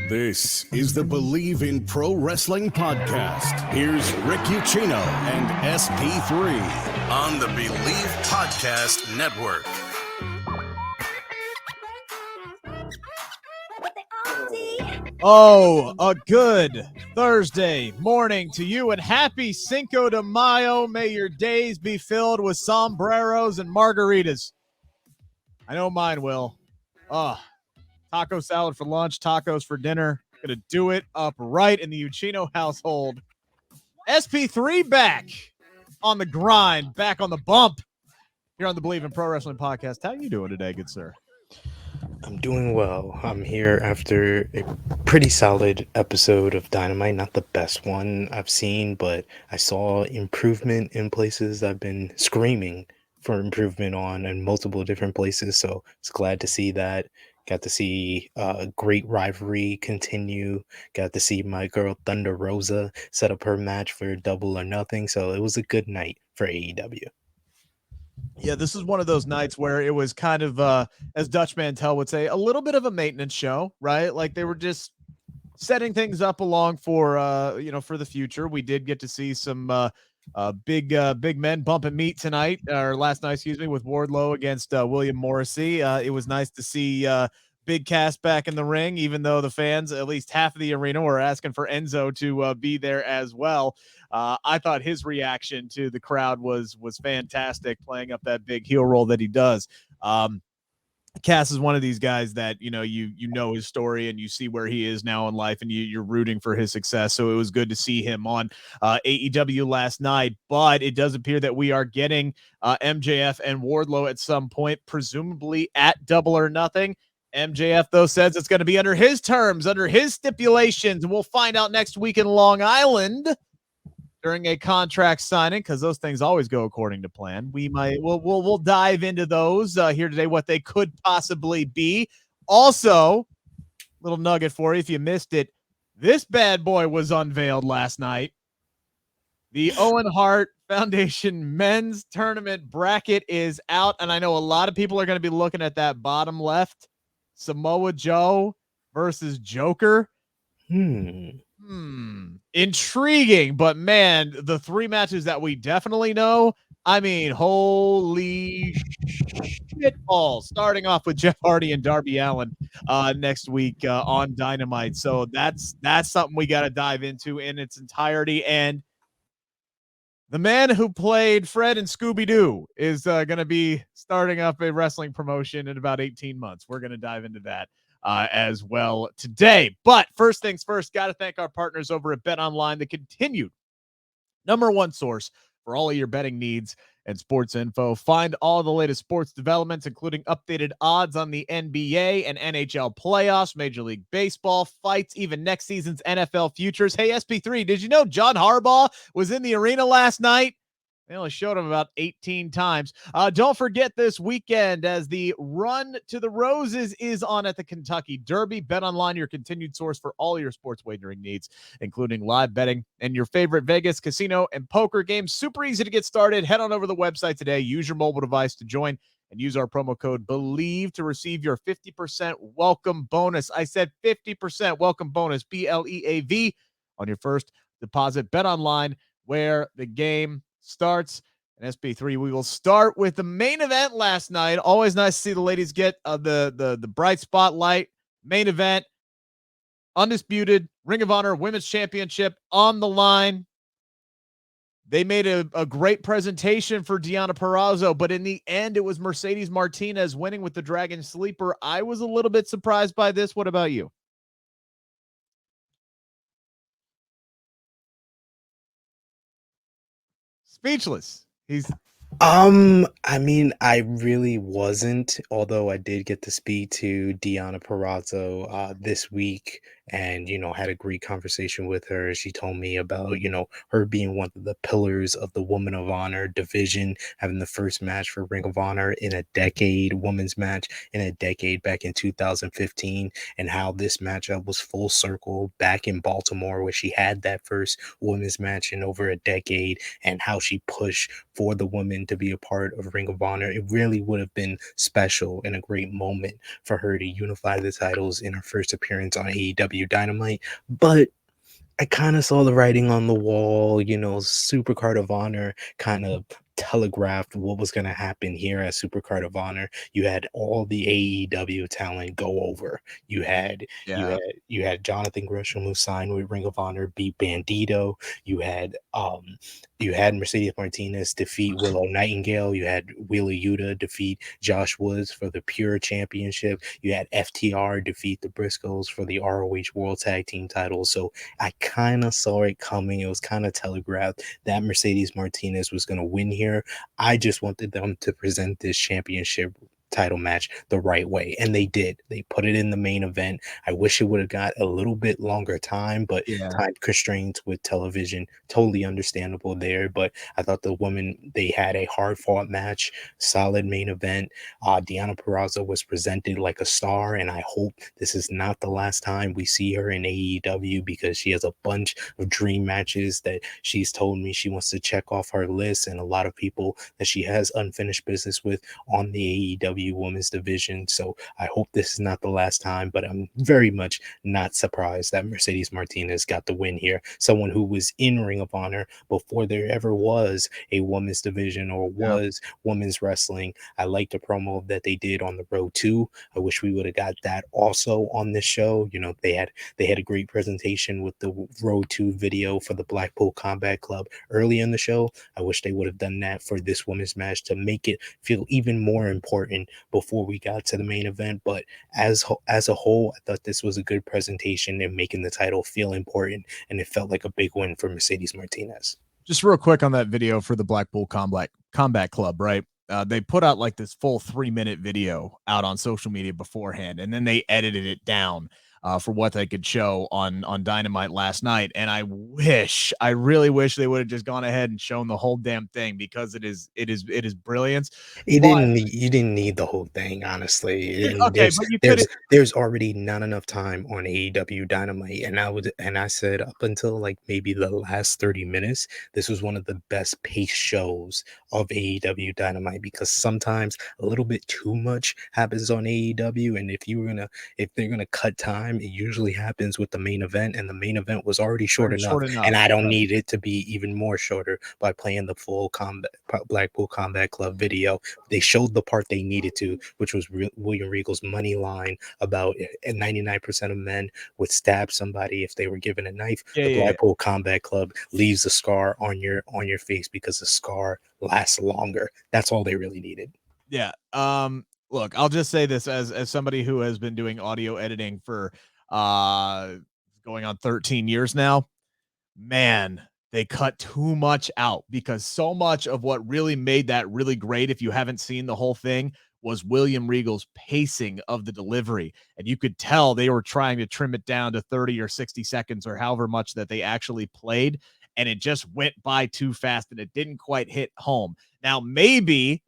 This is the Bleav in Pro Wrestling podcast. Here's Rick Ucchino and SP3 on the Bleav Podcast Network. Oh, a good Thursday morning to you and happy Cinco de Mayo. May your days be filled with sombreros and margaritas. I know mine will. Taco salad for lunch, tacos for dinner. Gonna do it up right in the Ucchino household. SP3 back on the grind, back on the bump here on the Bleav in Pro Wrestling podcast. How you doing today, good sir? I'm doing well. I'm here after a pretty solid episode of Dynamite. Not the best one I've seen, but I saw improvement in places I've been screaming for improvement on in multiple different places. So it's glad to see that. Got to see a great rivalry continue. Got to see my girl Thunder Rosa set up her match for Double or Nothing. So it was a good night for AEW. Yeah, this is one of those nights where it was kind of, as Dutch Mantel would say, a little bit of a maintenance show, right? Like they were just setting things up along for, for the future. We did get to see some big men bumping meat tonight, or last night, excuse me, with Wardlow against William Morrissey. It was nice to see Big Cass back in the ring, even though the fans, at least half of the arena, were asking for Enzo to be there as well. I thought his reaction to the crowd was fantastic, playing up that big heel role that he does. Cass is one of these guys that, you know his story and you see where he is now in life and you're rooting for his success. So it was good to see him on AEW last night, but it does appear that we are getting MJF and Wardlow at some point, presumably at Double or Nothing. MJF, though, says it's going to be under his terms, under his stipulations, and we'll find out next week in Long Island during a contract signing, because those things always go according to plan. We'll dive into those here today, what they could possibly be. Also, little nugget for you if you missed it, this bad boy was unveiled last night. The Owen Hart Foundation men's tournament bracket is out, and I know a lot of people are going to be looking at that bottom left. Samoa Joe versus Joker. Intriguing, but man, the three matches that we definitely know, I mean, holy shit balls. Starting off with Jeff Hardy and Darby Allin next week on Dynamite. So that's something we got to dive into in its entirety. And the man who played Fred and Scooby-Doo is going to be starting up a wrestling promotion in about 18 months. We're going to dive into that as well today. But first things first, got to thank our partners over at BetOnline, the continued #1 source for all of your betting needs and sports info. Find all the latest sports developments, including updated odds on the NBA and NHL playoffs, Major League Baseball fights, even next season's NFL futures. Hey, SP3, did you know John Harbaugh was in the arena last night? They only showed him about 18 times. Don't forget this weekend as the Run to the Roses is on at the Kentucky Derby. BetOnline, your continued source for all your sports wagering needs, including live betting and your favorite Vegas, casino, and poker games. Super easy to get started. Head on over to the website today. Use your mobile device to join and use our promo code Bleav to receive your 50% welcome bonus. I said 50% welcome bonus, BLEAV, on your first deposit. BetOnline, where the game starts. And SP3, we will start with the main event last night. Always nice to see the ladies get the bright spotlight. Main event, Undisputed Ring of Honor Women's Championship on the line. They made a great presentation for Deonna Purrazzo, but in the end, it was Mercedes Martinez winning with the Dragon Sleeper. I was a little bit surprised by this. What about you? Speechless. I mean, I really wasn't, although I did get to speak to Deonna Purrazzo this week and, had a great conversation with her. She told me about, her being one of the pillars of the Women of Honor division, having the first match for Ring of Honor in a decade, women's match in a decade back in 2015, and how this matchup was full circle back in Baltimore where she had that first women's match in over a decade, and how she pushed for the women to be a part of Ring of Honor. It really would have been special and a great moment for her to unify the titles in her first appearance on AEW AEW Dynamite, but I kind of saw the writing on the wall. Supercard of Honor kind of telegraphed what was going to happen here at Supercard of Honor. You had all the AEW talent go over. You had you Yeah. had you had Jonathan Gresham, who signed with Ring of Honor, beat Bandito. You had Mercedes Martinez defeat Willow Nightingale. You had Wheeler Yuta defeat Josh Woods for the Pure Championship. You had FTR defeat the Briscoes for the ROH World Tag Team titles. So I kind of saw it coming. It was kind of telegraphed that Mercedes Martinez was going to win here. I just wanted them to present this championship title match the right way, and they did. They put it in the main event. I wish it would have got a little bit longer time, but time constraints with television, totally understandable there. But I thought they had a hard fought match, solid main event. Deonna Purrazzo was presented like a star, and I hope this is not the last time we see her in AEW, because she has a bunch of dream matches that she's told me she wants to check off her list, and a lot of people that she has unfinished business with on the AEW women's division. So I hope this is not the last time, but I'm very much not surprised that Mercedes Martinez got the win here. Someone who was in Ring of Honor before there ever was a women's division or was women's wrestling. I like the promo that they did on the Road 2. I wish we would have got that also on this show. They had a great presentation with the Road 2 video for the Blackpool Combat Club early in the show. I wish they would have done that for this women's match to make it feel even more important before we got to the main event. But as a whole, I thought this was a good presentation in making the title feel important, and it felt like a big win for Mercedes Martinez. Just real quick on that video for the Blackpool Combat Club, right? They put out like this full 3-minute video out on social media beforehand, and then they edited it down for what they could show on Dynamite last night. And I really wish they would have just gone ahead and shown the whole damn thing, because it is brilliance. You didn't need the whole thing, honestly. And Okay, but you could. there's already not enough time on AEW Dynamite, and I said up until like maybe the last 30 minutes, this was one of the best paced shows of AEW Dynamite, because sometimes a little bit too much happens on AEW, and if they're gonna cut time, it usually happens with the main event, and the main event was already short enough, and I don't need it to be even more shorter by playing the full Blackpool Combat Club video. They showed the part they needed to, which was William Regal's money line about 99% of men would stab somebody if they were given a knife. The Blackpool Combat Club leaves a scar on your face because the scar lasts longer. That's all they really needed. Yeah. Look, I'll just say this as somebody who has been doing audio editing for going on 13 years now. Man, they cut too much out, because so much of what really made that really great, if you haven't seen the whole thing, was William Regal's pacing of the delivery. And you could tell they were trying to trim it down to 30 or 60 seconds or however much that they actually played. And it just went by too fast, and it didn't quite hit home. Now, maybe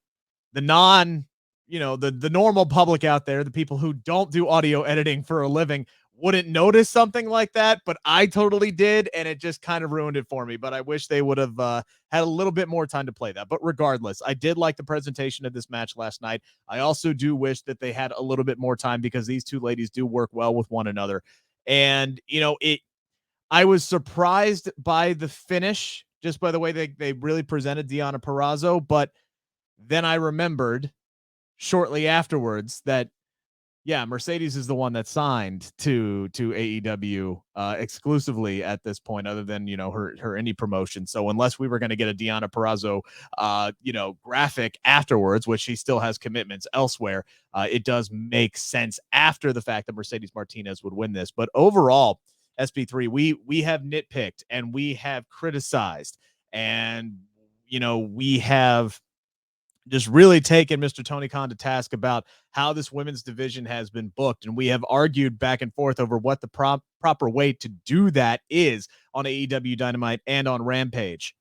the the normal public out there, the people who don't do audio editing for a living, wouldn't notice something like that, but I totally did, and it just kind of ruined it for me. But I wish they would have had a little bit more time to play that. But regardless, I did like the presentation of this match last night. I also do wish that they had a little bit more time, because these two ladies do work well with one another. And I was surprised by the finish, just by the way they really presented Deonna Purrazzo. But then I remembered shortly afterwards that Mercedes is the one that signed to AEW exclusively at this point, other than her indie promotion. So unless we were going to get a Deonna Purrazzo graphic afterwards, which she still has commitments elsewhere, it does make sense after the fact that Mercedes Martinez would win this. But overall, SP3, we have nitpicked and we have criticized, and we have just really taken Mr. Tony Khan to task about how this women's division has been booked. And we have argued back and forth over what the proper way to do that is on AEW Dynamite and on Rampage.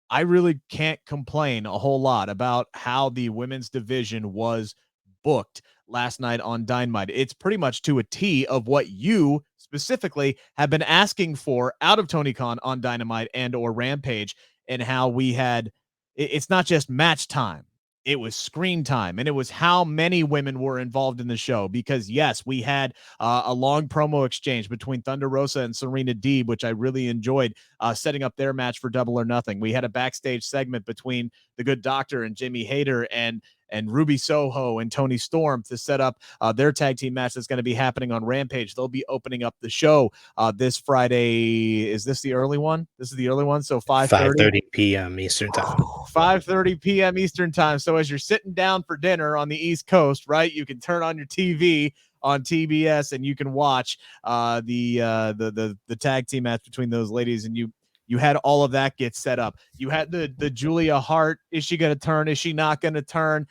I really can't complain a whole lot about how the women's division was booked last night on Dynamite. It's pretty much to a T of what you specifically have been asking for out of Tony Khan on Dynamite and or Rampage, and how we had, it's not just match time. it was screen time, and it was how many women were involved in the show. Because yes, we had a long promo exchange between Thunder Rosa and Serena Deeb, which I really enjoyed, setting up their match for Double or Nothing. We had a backstage segment between the Good Doctor and Jamie Hayter and Ruby Soho and Toni Storm to set up their tag team match that's going to be happening on Rampage. They'll be opening up the show this Friday. Is this the early one? This is the early one. So 5:30 p.m. Eastern time. 5:30 p.m. Eastern time. So as you're sitting down for dinner on the East Coast, right, you can turn on your TV on TBS and you can watch the tag team match between those ladies, and you had all of that get set up. You had the Julia Hart. Is she going to turn? Is she not going to turn?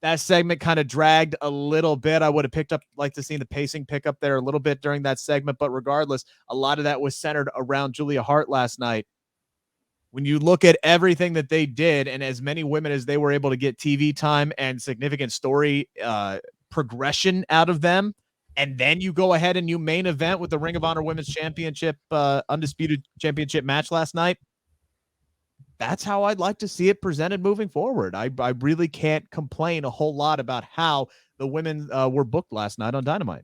That segment kind of dragged a little bit. I would have like to see the pacing pick up there a little bit during that segment, but regardless, a lot of that was centered around Julia Hart last night. When you look at everything that they did and as many women as they were able to get TV time and significant story progression out of them, and then you go ahead and you main event with the Ring of Honor Women's Championship Undisputed Championship match last night, that's how I'd like to see it presented moving forward. I really can't complain a whole lot about how the women were booked last night on Dynamite.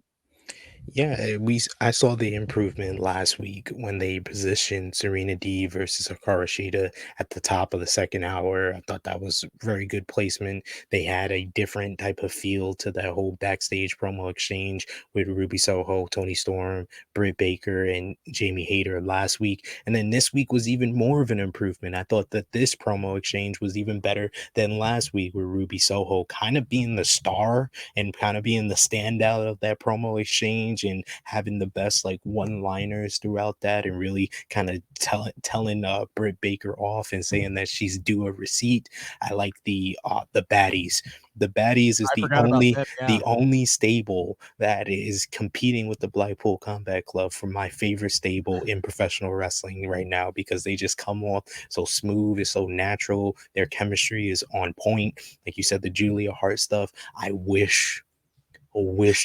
Yeah, I saw the improvement last week when they positioned Serena Deeb versus Hikaru Shida at the top of the second hour. I thought that was very good placement. They had a different type of feel to that whole backstage promo exchange with Ruby Soho, Toni Storm, Britt Baker, and Jamie Hayter last week. And then this week was even more of an improvement. I thought that this promo exchange was even better than last week, with Ruby Soho kind of being the star and kind of being the standout of that promo exchange, and having the best like one-liners throughout that, and really kind of telling Britt Baker off and saying that she's due a receipt. I like the baddies. The baddies is the only stable that is competing with the Blackpool Combat Club for my favorite stable in professional wrestling right now, because they just come off so smooth, it's so natural. Their chemistry is on point. Like you said, the Julia Hart stuff. I wish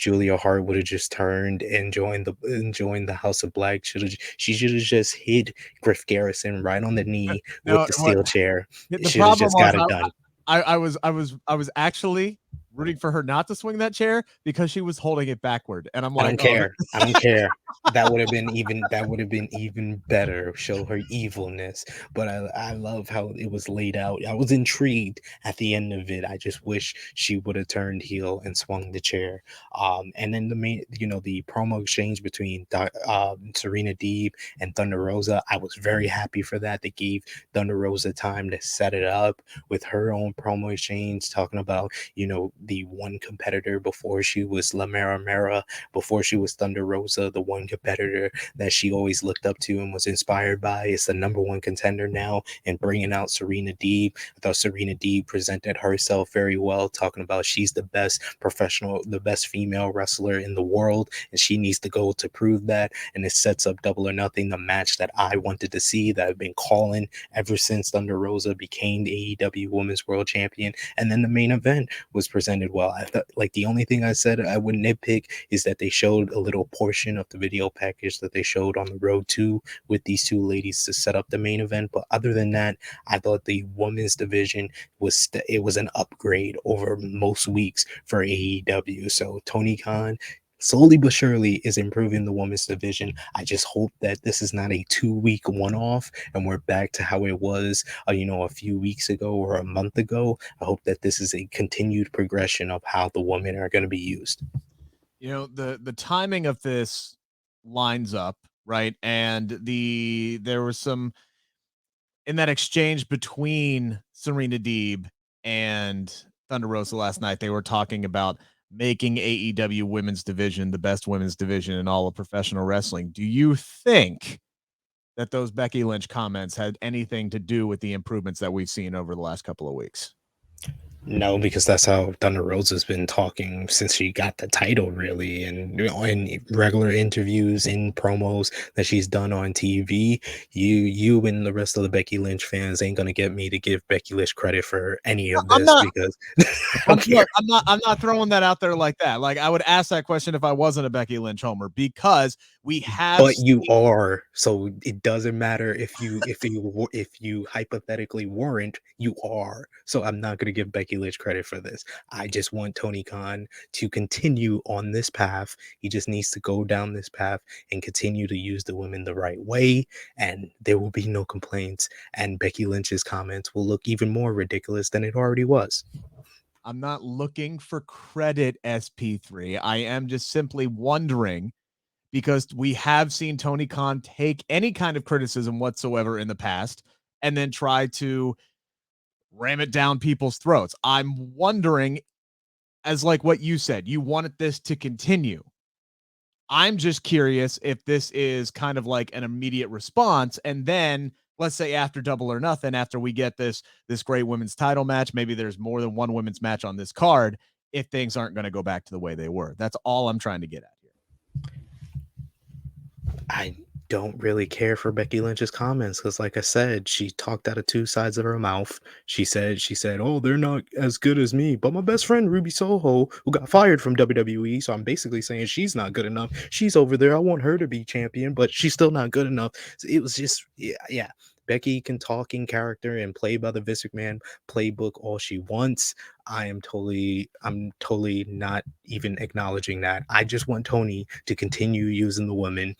Julia Hart would have just turned and joined the House of Black. She should have just hit Griff Garrison right on the knee with the steel chair. She should have just got it done. I was actually rooting for her not to swing that chair because she was holding it backward, and I'm like, I don't care. That would have been even better. Show her evilness. But I love how it was laid out. I was intrigued at the end of it. I just wish she would have turned heel and swung the chair. And then the promo exchange between Serena Deeb and Thunder Rosa, I was very happy for that. They gave Thunder Rosa time to set it up with her own promo exchange, talking about the one competitor before she was La Mera, before she was Thunder Rosa, the one competitor that she always looked up to and was inspired by is the number one contender now, and bringing out Serena Deeb. I thought Serena Deeb presented herself very well, talking about she's the best female wrestler in the world, and she needs to go to prove that. And it sets up Double or Nothing, the match that I wanted to see, that I've been calling ever since Thunder Rosa became the AEW Women's World Champion. And then the main event was presented well. I thought, like, the only thing I said I would nitpick is that they showed a little portion of the video package that they showed on the road to with these two ladies to set up the main event. But other than that, I thought the women's division was an upgrade over most weeks for AEW. So Tony Khan slowly but surely is improving the women's division. I just hope that this is not a 2-week one-off and we're back to how it was a few weeks ago or a month ago. I hope that this is a continued progression of how the women are going to be used. The timing of this lines up, right? And there was some in that exchange between Serena Deeb and Thunder Rosa last night. They were talking about making AEW women's division the best women's division in all of professional wrestling. Do you think that those Becky Lynch comments had anything to do with the improvements that we've seen over the last couple of weeks? No, because that's how Thunder Rosa's been talking since she got the title, really, and in regular interviews, in promos that she's done on TV. You and the rest of the Becky Lynch fans ain't gonna get me to give Becky Lynch credit for any of this, because I'm not throwing that out there like that. Like, I would ask that question if I wasn't a Becky Lynch homer, because we have. But you are, so it doesn't matter if you hypothetically weren't. You are, so I'm not gonna give Becky Becky Lynch credit for this. I just want Tony Khan to continue on this path. He just needs to go down this path and continue to use the women the right way, and there will be no complaints, and Becky Lynch's comments will look even more ridiculous than it already was. I'm not looking for credit, SP3. I am just simply wondering, because we have seen Tony Khan take any kind of criticism whatsoever in the past and then try to ram it down people's throats. I'm wondering, as like what you said, you wanted this to continue. I'm just curious if this is kind of like an immediate response, and then let's say after Double or Nothing, after we get this great women's title match, maybe there's more than one women's match on this card, if things aren't going to go back to the way they were. That's all I'm trying to get at here. I don't really care for Becky Lynch's comments because, like I said, she talked out of two sides of her mouth. She said, "Oh, they're not as good as me." But my best friend Ruby Soho, who got fired from WWE, so I'm basically saying she's not good enough. She's over there. I want her to be champion, but she's still not good enough. So it was just, yeah. Becky can talk in character and play by the Vince McMahon playbook all she wants. I'm totally not even acknowledging that. I just want Tony to continue using the women.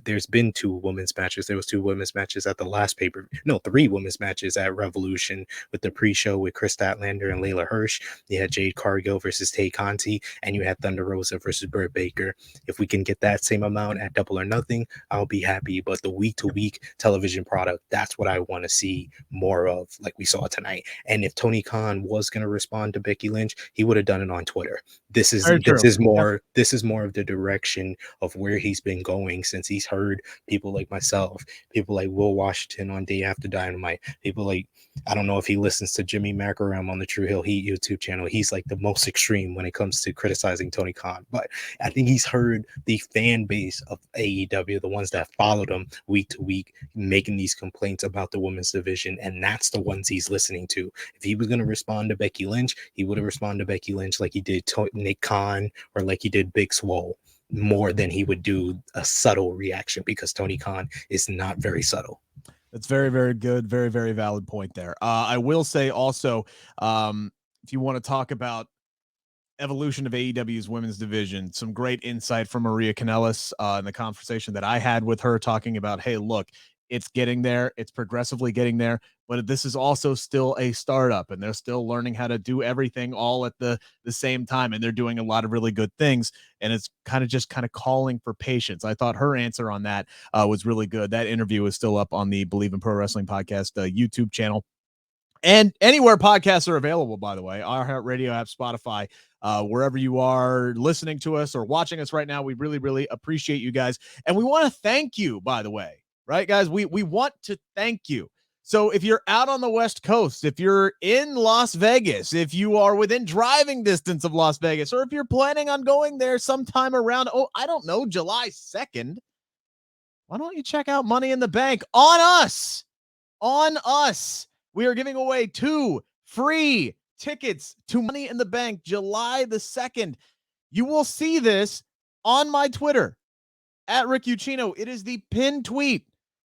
There's been two women's matches. There was two women's matches at the last three women's matches at Revolution, with the pre-show with Chris Statlander and Layla Hirsch. You had Jade Cargill versus Tay Conti, and you had Thunder Rosa versus Britt Baker. If we can get that same amount at Double or Nothing, I'll be happy. But the week-to-week television product, that's what I want to see more of, like we saw tonight. And if Tony Khan was going to respond to Becky Lynch, he would have done it on Twitter. This is more of the direction of where he's been going since he's heard people like myself, people like Will Washington on Day After Dynamite, people like, I don't know if he listens to Jimmy Macaram on the True Hill Heat YouTube channel. He's like the most extreme when it comes to criticizing Tony Khan. But I think he's heard the fan base of AEW, the ones that followed him week to week, making these complaints about the women's division, and that's the ones he's listening to. If he was going to respond to Becky Lynch, he would have responded to Becky Lynch like he did Nick Khan or like he did Big Swole, more than he would do a subtle reaction, because Tony Khan is not very subtle. That's very, very good. Very, very valid point there. I will say also, if you want to talk about evolution of AEW's women's division, some great insight from Maria Kanellis in the conversation that I had with her, talking about, hey, look, it's getting there. It's progressively getting there, but this is also still a startup, and they're still learning how to do everything all at the same time. And they're doing a lot of really good things. And it's kind of calling for patience. I thought her answer on that was really good. That interview is still up on the Bleav in Pro Wrestling podcast YouTube channel, and anywhere podcasts are available, by the way, iHeartRadio app, Spotify, wherever you are listening to us or watching us right now. We really, really appreciate you guys. And we want to thank you, by the way. Right, guys? We want to thank you. So if you're out on the West Coast, if you're in Las Vegas, if you are within driving distance of Las Vegas, or if you're planning on going there sometime around, I don't know, July 2nd, why don't you check out Money in the Bank on us? On us. We are giving away 2 free tickets to Money in the Bank July the 2nd. You will see this on my Twitter, at Rick Ucchino. It is the pinned tweet.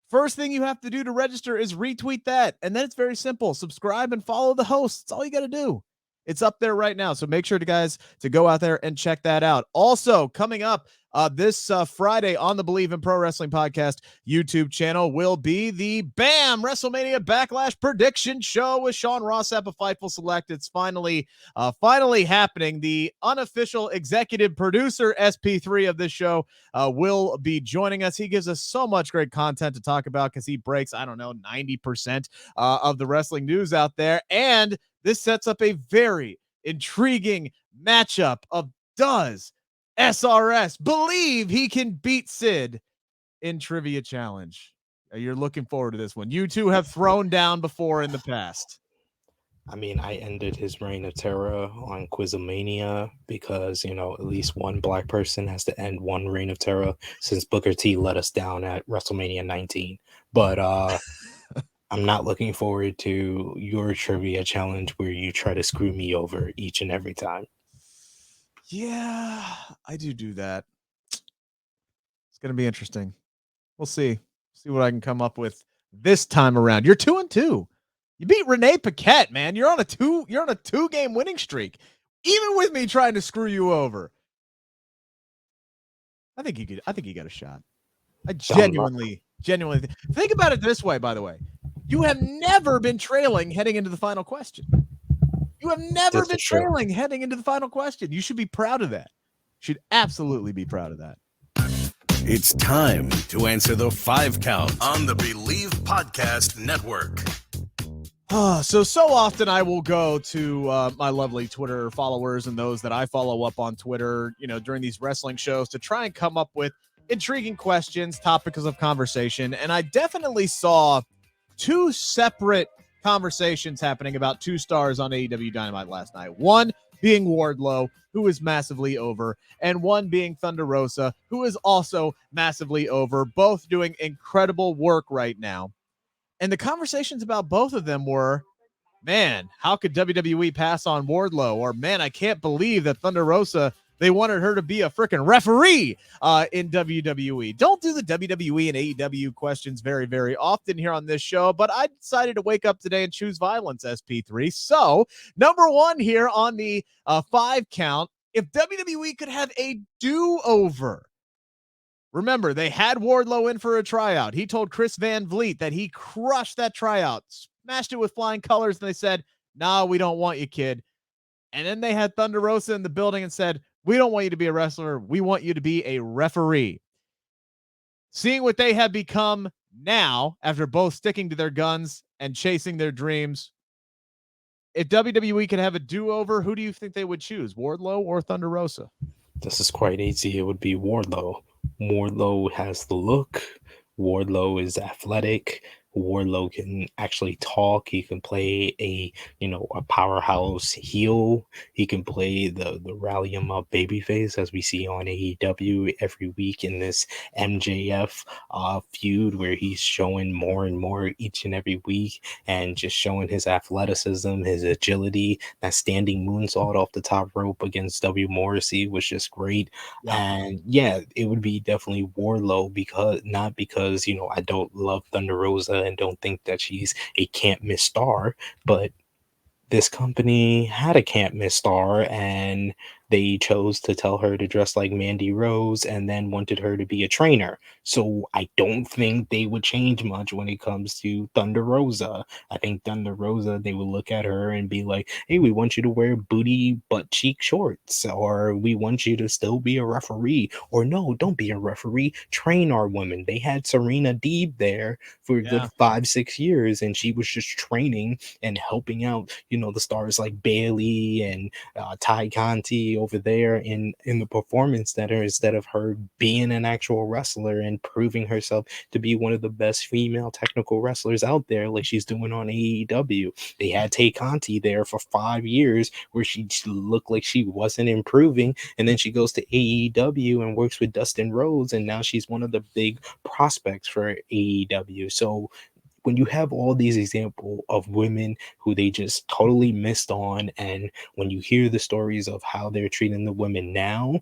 First thing you have to do to register is retweet that. And then it's very simple. Subscribe and follow the host. That's all you got to do. It's up there right now. So make sure to go out there and check that out. Also, coming up this Friday on the Bleav in Pro Wrestling podcast YouTube channel will be the BAM! WrestleMania Backlash Prediction Show with Sean Rossap of Fightful Select. It's finally happening. The unofficial executive producer, SP3 of this show, will be joining us. He gives us so much great content to talk about because he breaks, 90% of the wrestling news out there. And this sets up a very intriguing matchup of, does SRS believe he can beat Sid in Trivia Challenge? You're looking forward to this one. You two have thrown down before in the past. I mean, I ended his reign of terror on Quizomania because, at least one black person has to end one reign of terror since Booker T let us down at WrestleMania 19. But I'm not looking forward to your Trivia Challenge where you try to screw me over each and every time. Yeah, I do that. It's going to be interesting. We'll see what I can come up with this time around. You're 2-2. You beat Renee Paquette, man. You're on a 2-game winning streak. Even with me trying to screw you over. I think you got a shot. I genuinely think about it this way, by the way. You have never been trailing heading into the final question. You have never been trailing heading into the final question. You should be proud of that. You should absolutely be proud of that. It's time to answer the 5 count on the Bleav Podcast Network. So often I will go to my lovely Twitter followers and those that I follow up on Twitter, during these wrestling shows to try and come up with intriguing questions, topics of conversation. And I definitely saw 2 separate conversations happening about 2 stars on AEW Dynamite last night. One being Wardlow, who is massively over, and one being Thunder Rosa, who is also massively over, both doing incredible work right now. And the conversations about both of them were, man, how could WWE pass on Wardlow? Or, man, I can't believe that Thunder Rosa, they wanted her to be a freaking referee in WWE. Don't do the WWE and AEW questions very, very often here on this show, but I decided to wake up today and choose violence, SP3. So, number 1 here on the 5 count, if WWE could have a do-over. Remember, they had Wardlow in for a tryout. He told Chris Van Vliet that he crushed that tryout, smashed it with flying colors, and they said, "No, we don't want you, kid." And then they had Thunder Rosa in the building and said, "We don't want you to be a wrestler. We want you to be a referee." Seeing what they have become now, after both sticking to their guns and chasing their dreams, if WWE could have a do-over, who do you think they would choose, Wardlow or Thunder Rosa? This is quite easy. It would be Wardlow. Wardlow has the look. Wardlow is athletic. Wardlow can actually talk. He can play a powerhouse heel. He can play the rally him up babyface, as we see on AEW every week in this MJF feud, where he's showing more and more each and every week, and just showing his athleticism, his agility. That standing moonsault off the top rope against W. Morrissey was just great. Yeah. And yeah, it would be definitely Wardlow, because I don't love Thunder Rosa and don't think that she's a can't miss star, but this company had a can't miss star, and they chose to tell her to dress like Mandy Rose and then wanted her to be a trainer. So I don't think they would change much when it comes to Thunder Rosa. I think Thunder Rosa, they would look at her and be like, "Hey, we want you to wear booty butt cheek shorts," or "We want you to still be a referee," or "No, don't be a referee, train our women." They had Serena Deeb there for a good 5-6 years, and she was just training and helping out, the stars like Bailey and Ty Conti over there in the performance center, instead of her being an actual wrestler and proving herself to be one of the best female technical wrestlers out there, like she's doing on AEW. They had Tay Conti there for 5 years, where she looked like she wasn't improving, and then she goes to AEW and works with Dustin Rhodes, and now she's one of the big prospects for AEW. So when you have all these examples of women who they just totally missed on, and when you hear the stories of how they're treating the women now,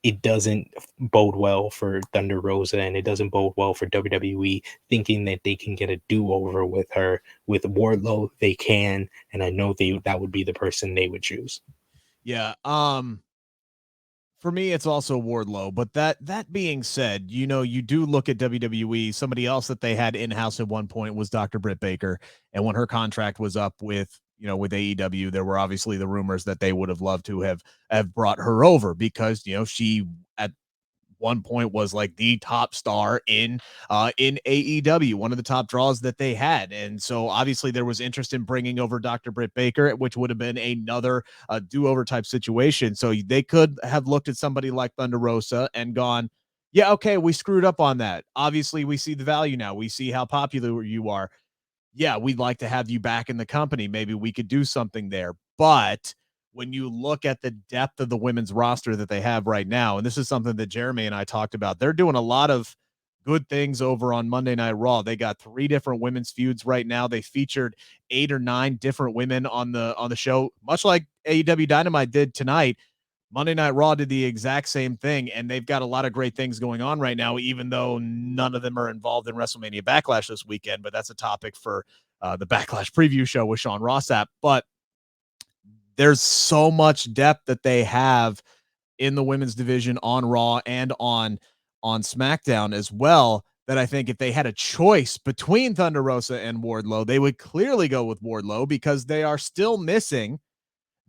it doesn't bode well for Thunder Rosa, and it doesn't bode well for WWE thinking that they can get a do-over with her. With Wardlow, they can, and I know that would be the person they would choose. Yeah. For me, it's also Wardlow. But that being said, you do look at WWE. Somebody else that they had in-house at one point was Dr. Britt Baker. And when her contract was up with AEW, there were obviously the rumors that they would have loved to have brought her over, because, she at one point was like the top star in AEW, one of the top draws that they had. And so obviously there was interest in bringing over Dr. Britt Baker, which would have been another do-over type situation. So they could have looked at somebody like Thunder Rosa and gone, yeah, okay, we screwed up on that. Obviously we see the value now. We see how popular you are. Yeah, we'd like to have you back in the company. Maybe we could do something there. But when you look at the depth of the women's roster that they have right now, and this is something that Jeremy and I talked about, they're doing a lot of good things over on Monday Night Raw. They got 3 different women's feuds right now. They featured 8 or 9 different women on the show, much like AEW Dynamite did tonight. Monday Night Raw did the exact same thing, and they've got a lot of great things going on right now, even though none of them are involved in WrestleMania Backlash this weekend. But that's a topic for the Backlash preview show with Sean Rossap. But there's so much depth that they have in the women's division on Raw and on SmackDown as well, that I think if they had a choice between Thunder Rosa and Wardlow, they would clearly go with Wardlow, because they are still missing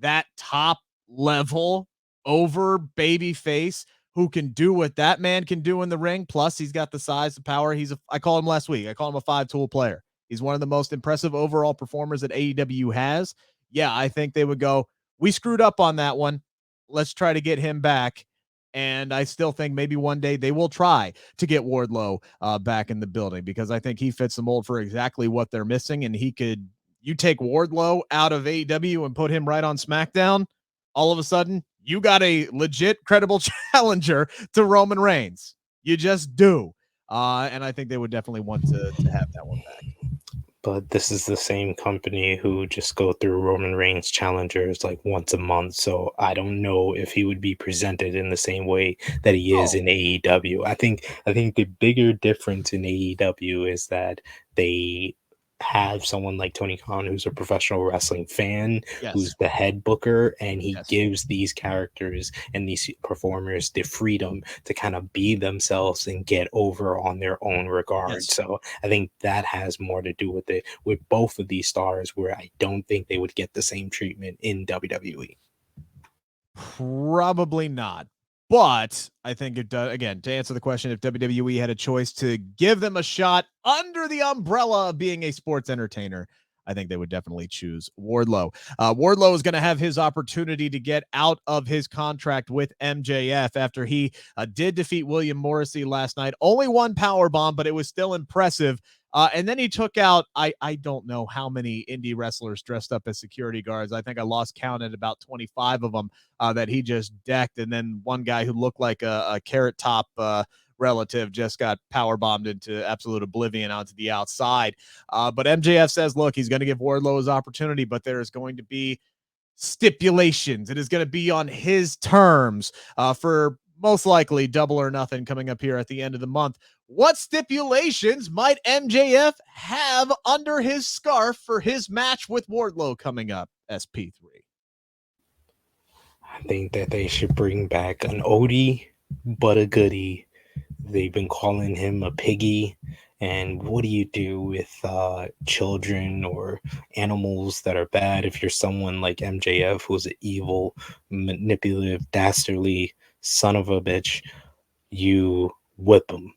that top level over baby face who can do what that man can do in the ring. Plus, he's got the size, the power. I called him last week, I called him a 5-tool player. He's one of the most impressive overall performers that AEW has. Yeah, I think they would go, we screwed up on that one. Let's try to get him back. And I still think maybe one day they will try to get Wardlow back in the building, because I think he fits the mold for exactly what they're missing. And you take Wardlow out of AEW and put him right on SmackDown, all of a sudden you got a legit credible challenger to Roman Reigns. You just do. And I think they would definitely want to have that one back. But this is the same company who just go through Roman Reigns challengers like once a month. So I don't know if he would be presented in the same way that he is in AEW. I think the bigger difference in AEW is that they have someone like Tony Khan, who's a professional wrestling fan, who's the head booker, and he gives these characters and these performers the freedom to kind of be themselves and get over on their own regard. So I think that has more to do with it with both of these stars, where I don't think they would get the same treatment in WWE. Probably not. But I think it does. Again, to answer the question, if WWE had a choice to give them a shot under the umbrella of being a sports entertainer, I think they would definitely choose Wardlow. Wardlow is going to have his opportunity to get out of his contract with MJF after he did defeat William Morrissey last night. Only one power bomb, but it was still impressive. And then he took out, I don't know how many indie wrestlers dressed up as security guards. I think I lost count at about 25 of them that he just decked. And then one guy who looked like a Carrot Top relative just got power bombed into absolute oblivion onto the outside. But MJF says, look, he's going to give Wardlow his opportunity, but there is going to be stipulations. It is going to be on his terms for most likely Double or Nothing coming up here at the end of the month. What stipulations might MJF have under his scarf for his match with Wardlow coming up, SP3? I think that they should bring back an oldie but a goodie. They've been calling him a piggy. And what do you do with children or animals that are bad? If you're someone like MJF, who's an evil, manipulative, dastardly son of a bitch, you whip them.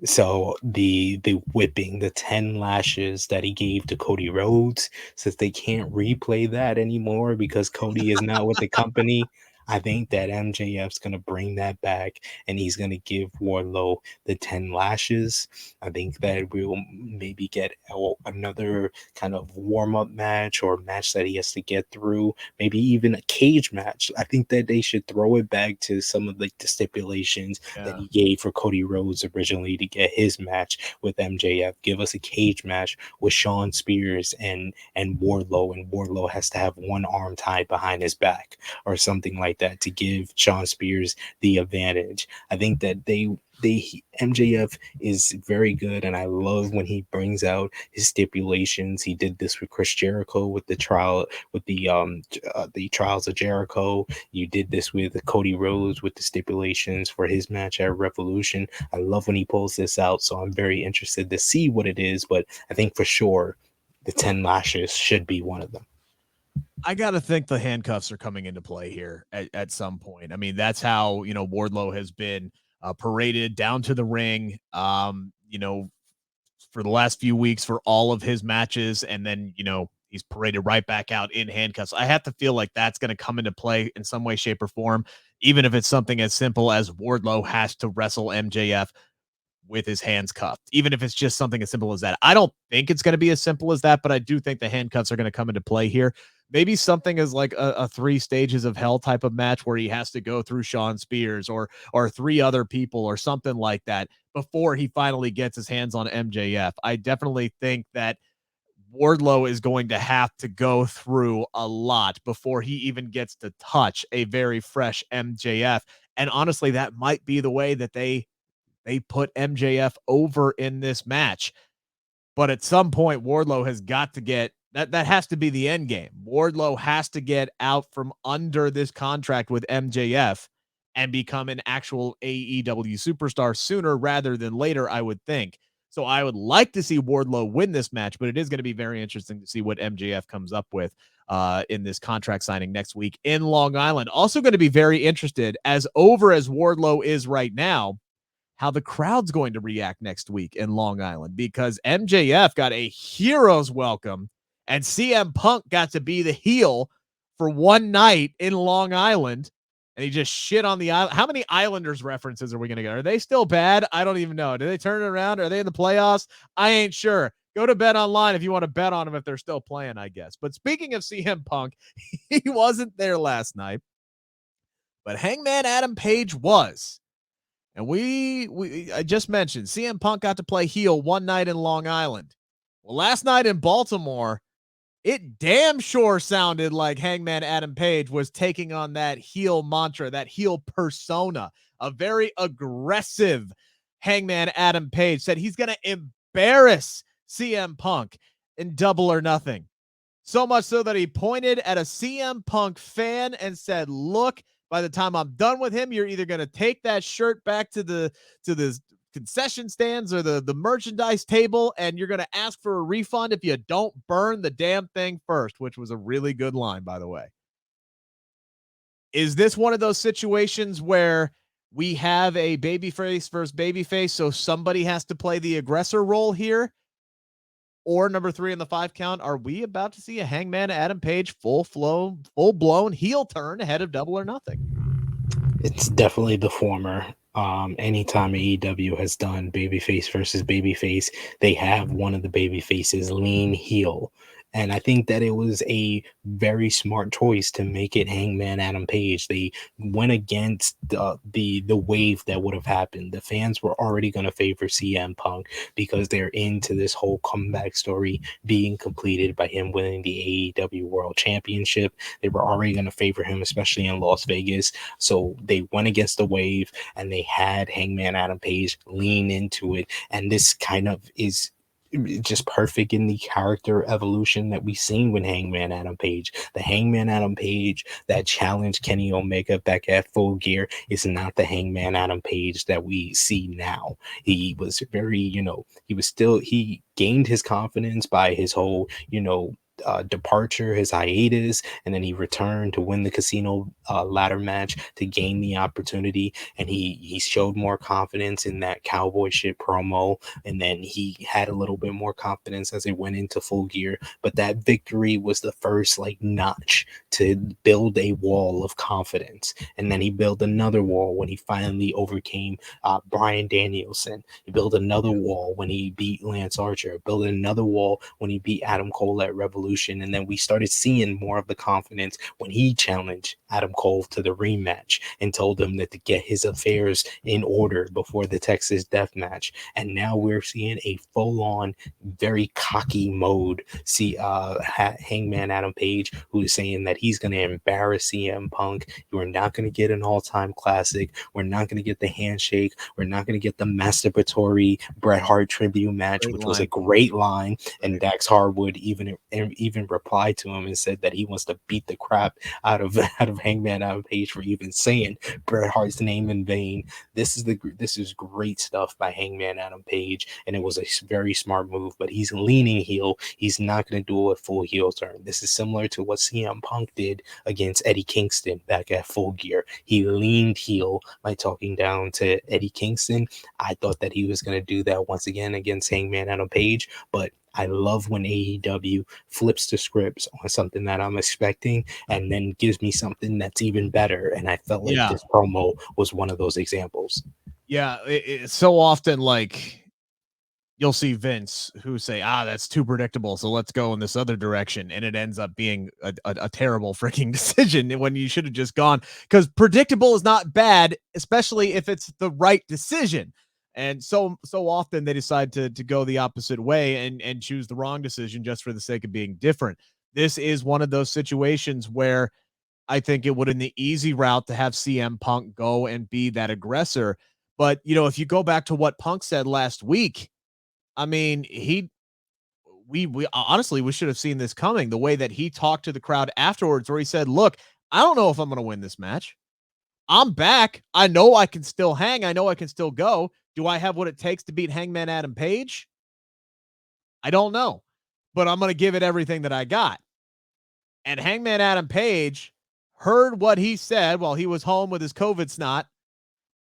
So the whipping, the 10 lashes that he gave to Cody Rhodes, since they can't replay that anymore because Cody is not with the company, I think that MJF's going to bring that back, and he's going to give Wardlow the 10 lashes. I think that we'll maybe get another kind of warm-up match or match that he has to get through, maybe even a cage match. I think that they should throw it back to some of the stipulations that he gave for Cody Rhodes originally to get his match with MJF. Give us a cage match with Shawn Spears and Wardlow, and Wardlow has to have one arm tied behind his back or something like that to give Shawn Spears the advantage. I think that MJF is very good, and I love when he brings out his stipulations. He did this with Chris Jericho with the trials of Jericho. You did this with Cody Rhodes with the stipulations for his match at Revolution. I love when he pulls this out, so I'm very interested to see what it is, but I think for sure the 10 lashes should be one of them. I got to think the handcuffs are coming into play here at some point. I mean, that's how, Wardlow has been paraded down to the ring, for the last few weeks for all of his matches. And then, he's paraded right back out in handcuffs. I have to feel like that's going to come into play in some way, shape, or form, even if it's something as simple as Wardlow has to wrestle MJF with his hands cuffed, even if it's just something as simple as that. I don't think it's going to be as simple as that, but I do think the handcuffs are going to come into play here. Maybe something as like a 3 stages of hell type of match where he has to go through Shawn Spears or 3 other people or something like that before he finally gets his hands on MJF. I definitely think that Wardlow is going to have to go through a lot before he even gets to touch a very fresh MJF. And honestly, that might be the way that they put MJF over in this match. But at some point, Wardlow has got to get that. That has to be the end game. Wardlow has to get out from under this contract with MJF and become an actual AEW superstar sooner rather than later, I would think. So I would like to see Wardlow win this match, but it is going to be very interesting to see what MJF comes up with in this contract signing next week in Long Island. Also going to be very interested, as over as Wardlow is right now, how the crowd's going to react next week in Long Island, because MJF got a hero's welcome and CM Punk got to be the heel for one night in Long Island, and he just shit on the island. How many Islanders references are we going to get? Are they still bad? I don't even know. Do they turn it around? Are they in the playoffs? I ain't sure. Go to Bet Online if you want to bet on them if they're still playing, I guess. But speaking of CM Punk, he wasn't there last night, but Hangman Adam Page was. And I just mentioned CM Punk got to play heel one night in Long Island. Well, last night in Baltimore, it damn sure sounded like Hangman Adam Page was taking on that heel mantra, that heel persona. A very aggressive Hangman Adam Page said he's going to embarrass CM Punk in Double or Nothing. So much so that he pointed at a CM Punk fan and said, look, by the time I'm done with him, you're either going to take that shirt back to the concession stands or the merchandise table, and you're going to ask for a refund if you don't burn the damn thing first, which was a really good line, by the way. Is this one of those situations where we have a babyface versus babyface, so somebody has to play the aggressor role here? Or number 3 in the 5 count, are we about to see a Hangman Adam Page full-blown heel turn ahead of Double or Nothing? It's definitely the former. Anytime AEW has done babyface versus babyface, they have one of the babyfaces lean heel. And I think that it was a very smart choice to make it Hangman Adam Page. They went against the wave that would have happened. The fans were already going to favor CM Punk because they're into this whole comeback story being completed by him winning the AEW World Championship. They were already going to favor him, especially in Las Vegas. So they went against the wave and they had Hangman Adam Page lean into it. And this kind of is just perfect in the character evolution that we've seen with Hangman Adam Page. The Hangman Adam Page that challenged Kenny Omega back at Full Gear is not the Hangman Adam Page that we see now. He was very, he gained his confidence by his whole, departure, his hiatus, and then he returned to win the casino ladder match to gain the opportunity, and he showed more confidence in that cowboy shit promo, and then he had a little bit more confidence as he went into Full Gear. But that victory was the first notch to build a wall of confidence, and then he built another wall when he finally overcame Bryan Danielson. He built another wall when he beat Lance Archer, built another wall when he beat Adam Cole at Revolution. And then we started seeing more of the confidence when he challenged Adam Cole to the rematch and told him that to get his affairs in order before the Texas Death Match. And now we're seeing a full-on, very cocky mode. Hangman Adam Page, who is saying that he's going to embarrass CM Punk. You are not going to get an all-time classic. We're not going to get the handshake. We're not going to get the masturbatory Bret Hart tribute match, which was a great line. And Dax Harwood even replied to him and said that he wants to beat the crap out of Hangman Adam Page for even saying Bret Hart's name in vain. This is great stuff by Hangman Adam Page, and it was a very smart move. But he's leaning heel. He's not going to do a full heel turn. This is similar to what CM Punk did against Eddie Kingston back at Full Gear. He leaned heel by talking down to Eddie Kingston. I thought that he was going to do that once again against Hangman Adam Page, but I love when AEW flips the scripts on something that I'm expecting and then gives me something that's even better. And I felt like this promo was one of those examples. Yeah, it's so often you'll see Vince who say, that's too predictable, so let's go in this other direction. And it ends up being a terrible freaking decision when you should have just gone, because predictable is not bad, especially if it's the right decision. And so often they decide to go the opposite way and choose the wrong decision just for the sake of being different. This is one of those situations where I think it would have been the easy route to have CM Punk go and be that aggressor. But, if you go back to what Punk said last week, I mean, he we honestly, we should have seen this coming. The way that he talked to the crowd afterwards, where he said, look, I don't know if I'm going to win this match. I'm back. I know I can still hang. I know I can still go. Do I have what it takes to beat Hangman Adam Page? I don't know, but I'm going to give it everything that I got. And Hangman Adam Page heard what he said while he was home with his COVID snot.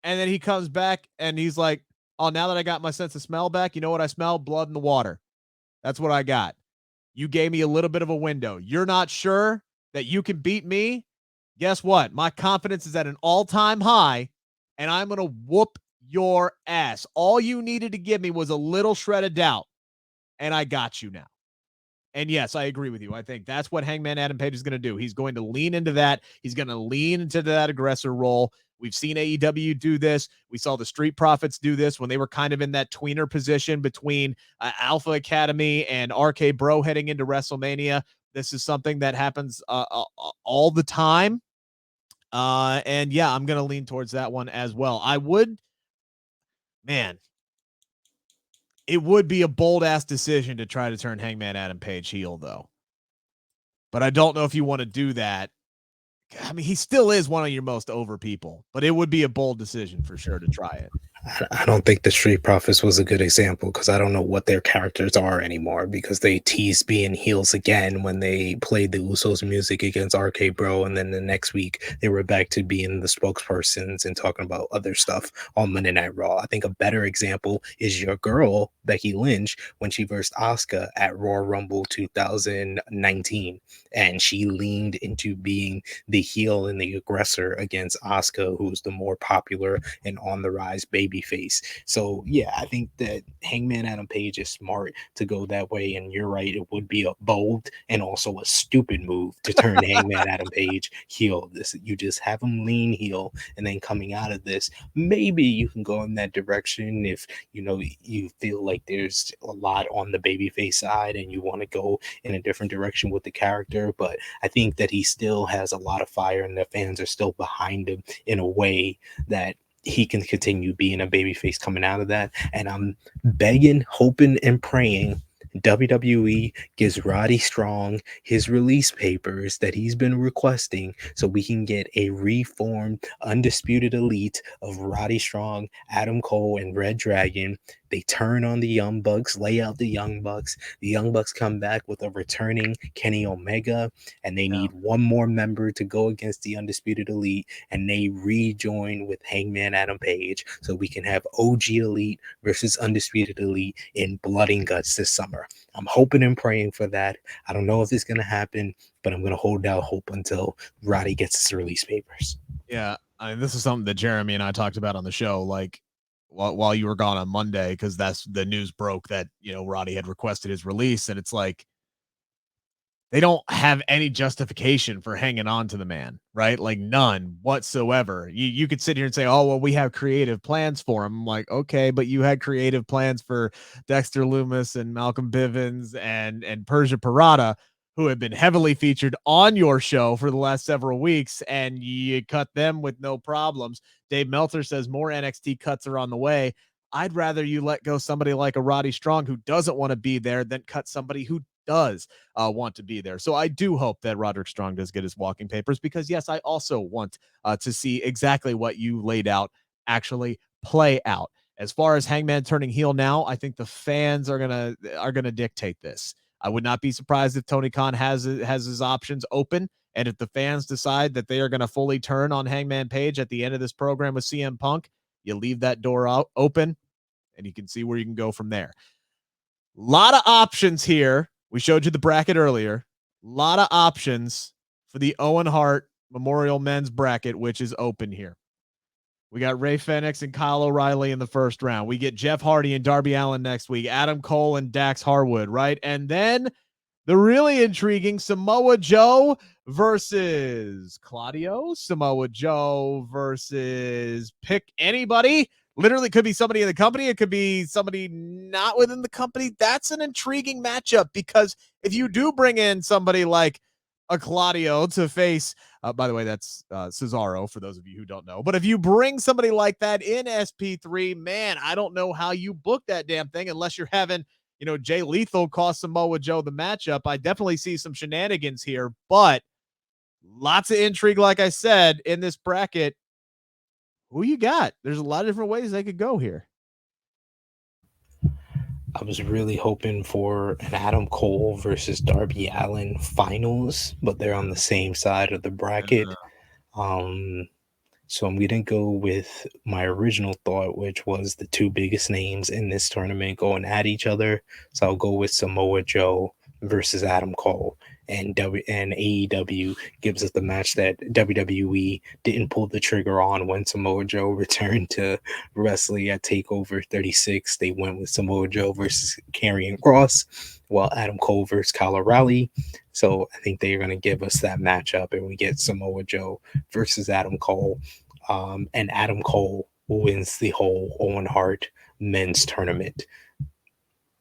And then he comes back and he's like, oh, now that I got my sense of smell back, you know what I smell? Blood in the water. That's what I got. You gave me a little bit of a window. You're not sure that you can beat me? Guess what? My confidence is at an all-time high, and I'm going to whoop your ass. All you needed to give me was a little shred of doubt, and I got you now. And yes, I agree with you. I think that's what Hangman Adam Page is going to do. He's going to lean into that. He's going to lean into that aggressor role. We've seen AEW do this. We saw the Street Profits do this when they were kind of in that tweener position between Alpha Academy and RK Bro heading into WrestleMania. This is something that happens all the time. And yeah, I'm going to lean towards that one as well. It would be a bold ass decision to try to turn Hangman Adam Page heel, though. But I don't know if you want to do that. I mean, he still is one of your most over people, but it would be a bold decision for sure to try it. I don't think the Street Profits was a good example because I don't know what their characters are anymore because they teased being heels again when they played the Usos music against RK Bro, and then the next week they were back to being the spokespersons and talking about other stuff on Monday Night Raw. I think a better example is your girl, Becky Lynch, when she versed Asuka at Royal Rumble 2019, and she leaned into being the heel and the aggressor against Asuka, who's the more popular and on the rise baby face. So yeah, I think that Hangman Adam Page is smart to go that way, and you're right, it would be a bold and also a stupid move to turn Hangman Adam Page heel. This, you just have him lean heel, and then coming out of this, maybe you can go in that direction if you feel like there's a lot on the babyface side and you want to go in a different direction with the character. But I think that he still has a lot of fire and the fans are still behind him in a way that he can continue being a babyface coming out of that. And I'm begging, hoping, and praying WWE gives Roddy Strong his release papers that he's been requesting so we can get a reformed Undisputed Elite of Roddy Strong, Adam Cole, and Red Dragon. They turn on the Young Bucks, lay out the Young Bucks. The Young Bucks come back with a returning Kenny Omega, and they need one more member to go against the Undisputed Elite, and they rejoin with Hangman Adam Page so we can have OG Elite versus Undisputed Elite in Blood and Guts this summer. I'm hoping and praying for that. I don't know if it's going to happen, but I'm going to hold out hope until Roddy gets his release papers. Yeah, I mean, this is something that Jeremy and I talked about on the show, like while you were gone on Monday, because that's the news broke that Roddy had requested his release, and it's like they don't have any justification for hanging on to the man, right? Like none whatsoever. You could sit here and say, oh, well, we have creative plans for him. I'm like, okay, but you had creative plans for Dexter Lumis and Malcolm Bivens and Persia Pirotta, who have been heavily featured on your show for the last several weeks, and you cut them with no problems. Dave Meltzer says more NXT cuts are on the way. I'd rather you let go somebody like a Roddy Strong who doesn't want to be there than cut somebody who does want to be there. So I do hope that Roderick Strong does get his walking papers, because yes, I also want to see exactly what you laid out actually play out. As far as Hangman turning heel now, I think the fans are gonna dictate this. I would not be surprised if Tony Khan has his options open, and if the fans decide that they are going to fully turn on Hangman Page at the end of this program with CM Punk, you leave that door out open, and you can see where you can go from there. A lot of options here. We showed you the bracket earlier. A lot of options for the Owen Hart Memorial Men's bracket, which is open here. We got Ray Fenix and Kyle O'Reilly in the first round. We get Jeff Hardy and Darby Allin next week. Adam Cole and Dax Harwood, right? And then the really intriguing Samoa Joe versus Claudio. Samoa Joe versus pick anybody. Literally could be somebody in the company. It could be somebody not within the company. That's an intriguing matchup, because if you do bring in somebody like a Claudio to face, by the way, that's Cesaro for those of you who don't know. But if you bring somebody like that in SP3, man, I don't know how you book that damn thing unless you're having, Jay Lethal cost Samoa Joe the matchup. I definitely see some shenanigans here, but lots of intrigue, like I said, in this bracket. Who you got? There's a lot of different ways they could go here. I was really hoping for an Adam Cole versus Darby Allin finals, but they're on the same side of the bracket. So I'm going to go with my original thought, which was the two biggest names in this tournament going at each other. So I'll go with Samoa Joe versus Adam Cole. And AEW gives us the match that WWE didn't pull the trigger on when Samoa Joe returned to wrestling at TakeOver 36. They went with Samoa Joe versus Karrion Kross, while Adam Cole versus Kyle O'Reilly. So I think they're going to give us that matchup, and we get Samoa Joe versus Adam Cole. And Adam Cole wins the whole Owen Hart men's tournament.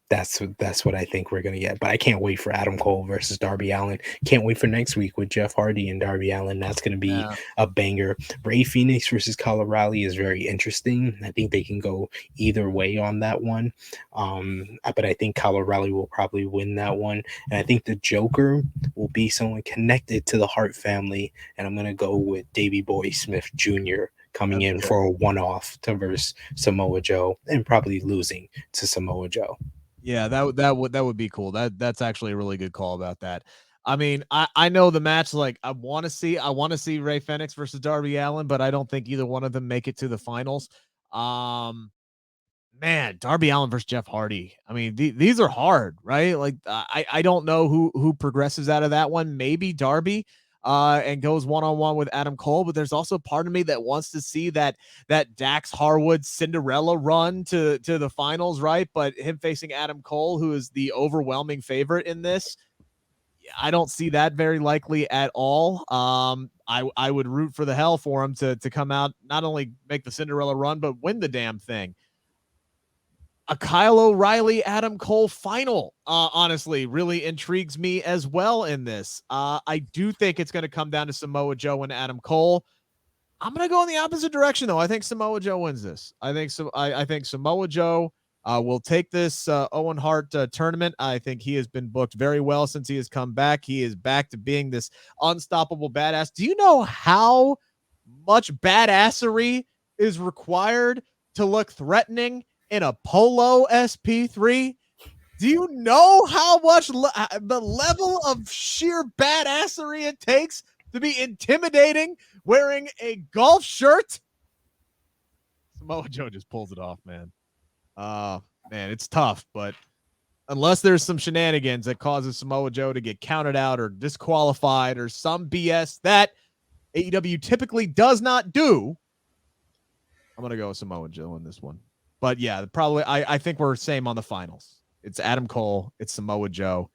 That's what I think we're going to get. But I can't wait for Adam Cole versus Darby Allin. Can't wait for next week with Jeff Hardy and Darby Allin. That's going to be a banger. Ray Phoenix versus Kyle O'Reilly is very interesting. I think they can go either way on that one. But I think Kyle O'Reilly will probably win that one. And I think the Joker will be someone connected to the Hart family. And I'm going to go with Davey Boy Smith Jr. coming in for a one-off to versus Samoa Joe and probably losing to Samoa Joe. Yeah, that would be cool. That's actually a really good call about that. I mean, I know the match, like I want to see Ray Phoenix versus Darby Allin, but I don't think either one of them make it to the finals. Man, Darby Allin versus Jeff Hardy. I mean, these are hard, right? Like I don't know who progresses out of that one. Maybe Darby and goes one-on-one with Adam Cole, but there's also part of me that wants to see that Dax Harwood Cinderella run to the finals, right? But him facing Adam Cole, who is the overwhelming favorite in this, I don't see that very likely at all. I would root for the hell for him to come out, not only make the Cinderella run, but win the damn thing. A Kyle O'Reilly, Adam Cole final, honestly, really intrigues me as well in this. I do think it's going to come down to Samoa Joe and Adam Cole. I'm going to go in the opposite direction, though. I think Samoa Joe wins this. I think Samoa Joe will take this Owen Hart tournament. I think he has been booked very well since he has come back. He is back to being this unstoppable badass. Do you know how much badassery is required to look threatening in a polo SP3? Do you know how much the level of sheer badassery it takes to be intimidating wearing a golf shirt? Samoa Joe just pulls it off, man. Man, it's tough, but unless there's some shenanigans that causes Samoa Joe to get counted out or disqualified or some BS that AEW typically does not do, I'm going to go with Samoa Joe in this one. But yeah, probably I think we're same on the finals. It's Adam Cole, it's Samoa Joe.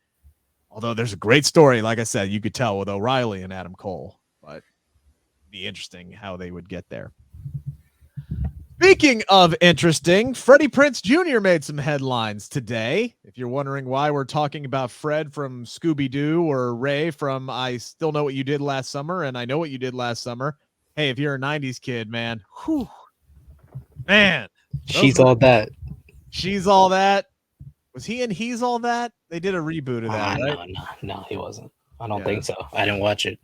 Although there's a great story, like I said, you could tell with O'Reilly and Adam Cole, but it'd be interesting how they would get there. Speaking of interesting, Freddie Prinze Jr. made some headlines today. If you're wondering why we're talking about Fred from Scooby-Doo or Ray from I Still Know What You Did Last Summer and I Know What You Did Last Summer. Hey, if you're a 90s kid, man, man. She's all that. She's all that. Was he in He's All That? They did a reboot of that, right? No, he wasn't. I don't think so. I didn't watch it.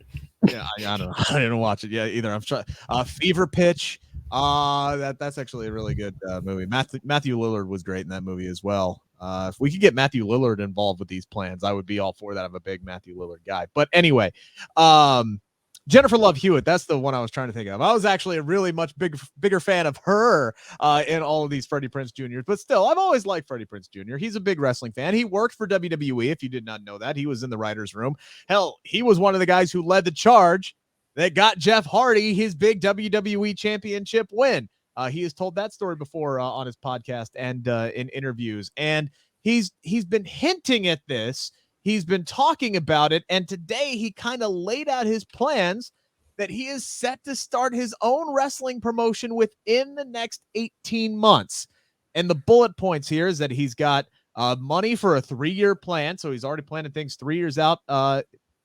Yeah, I don't know. I didn't watch it yet either. I'm trying. Fever Pitch. That's actually a really good movie. Matthew Lillard was great in that movie as well. If we could get Matthew Lillard involved with these plans, I would be all for that. I'm a big Matthew Lillard guy. But anyway, Jennifer Love Hewitt, that's the one I was trying to think of. I was actually a really much bigger fan of her in all of these Freddie Prinze Jr.'s, but still, I've always liked Freddie Prinze Jr. He's a big wrestling fan. He worked for WWE, if you did not know that. He was in the writer's room. Hell, he was one of the guys who led the charge that got Jeff Hardy his big WWE championship win. He has told that story before on his podcast and in interviews, and he's been hinting at this. He's been talking about it, and today he kind of laid out his plans that he is set to start his own wrestling promotion within the next 18 months. And the bullet points here is that he's got money for a 3-year plan, so he's already planning things 3 years out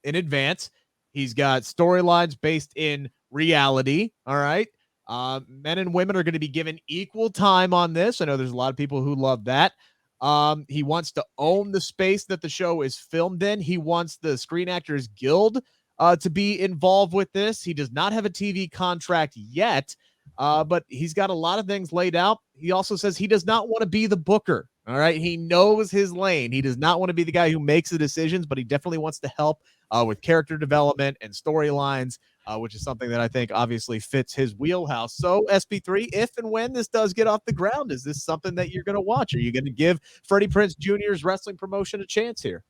in advance. He's got storylines based in reality, all right? Men and women are going to be given equal time on this. I know there's a lot of people who love that. He wants to own the space that the show is filmed in. He wants the Screen Actors Guild to be involved with this. He does not have a TV contract yet, but he's got a lot of things laid out. He also says he does not want to be the booker. All right. He knows his lane. He does not want to be the guy who makes the decisions, but he definitely wants to help with character development and storylines, which is something that I think obviously fits his wheelhouse. So, SP3, if and when this does get off the ground, is this something that you're going to watch? Are you going to give Freddie Prinze Jr.'s wrestling promotion a chance here?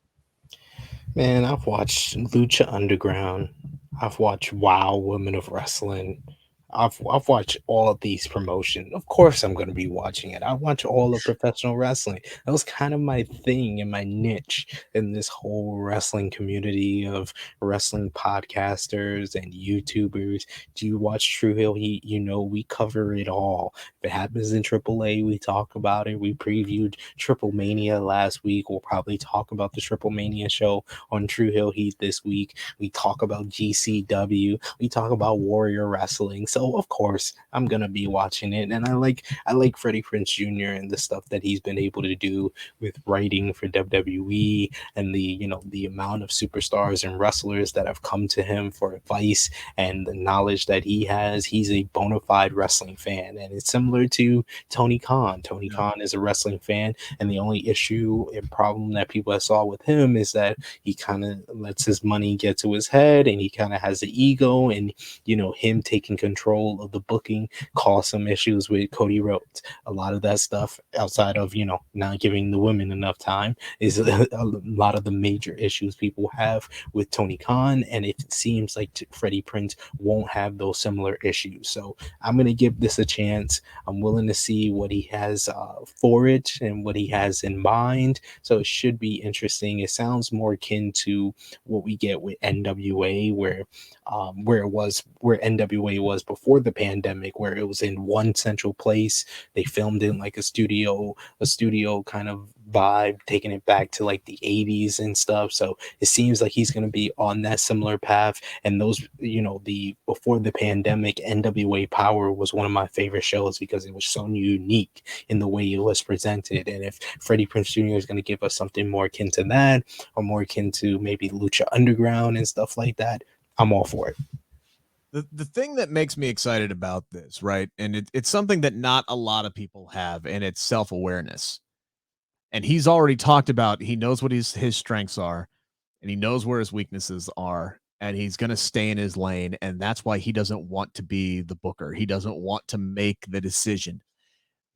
Man, I've watched Lucha Underground. I've watched Wow Women of Wrestling. I've watched all of these promotions. Of course, I'm going to be watching it. I watch all of professional wrestling. That was kind of my thing and my niche in this whole wrestling community of wrestling podcasters and YouTubers. Do you watch True Hill Heat? You know, we cover it all. If it happens in AAA, we talk about it. We previewed Triple Mania last week. We'll probably talk about the Triple Mania show on True Hill Heat this week. We talk about GCW. We talk about Warrior Wrestling. So of course I'm gonna be watching it, and I like Freddie Prinze Jr. and the stuff that he's been able to do with writing for WWE, and the amount of superstars and wrestlers that have come to him for advice and the knowledge that he has. He's a bona fide wrestling fan, and it's similar to Tony Khan. Tony Khan is a wrestling fan, and the only issue and problem that people saw with him is that he kind of lets his money get to his head, and he kind of has the ego, and him taking control of the booking caused some issues with Cody Rhodes. A lot of that stuff, outside of not giving the women enough time, is a lot of the major issues people have with Tony Khan, and it seems like Freddie Prinze won't have those similar issues. So I'm gonna give this a chance. I'm willing to see what he has for it and what he has in mind. So it should be interesting. It sounds more akin to what we get with NWA, where NWA was before the pandemic, where it was in one central place. They filmed in like a studio kind of vibe, taking it back to like the 80s and stuff. So it seems like he's going to be on that similar path. And those, the before the pandemic, NWA Power was one of my favorite shows because it was so unique in the way it was presented. And if Freddie Prinze Jr. is going to give us something more akin to that, or more akin to maybe Lucha Underground and stuff like that, I'm all for it. The thing that makes me excited about this, right? And it's something that not a lot of people have, and it's self-awareness. And he's already talked about, he knows what his strengths are, and he knows where his weaknesses are, and he's going to stay in his lane. And that's why he doesn't want to be the booker. He doesn't want to make the decision.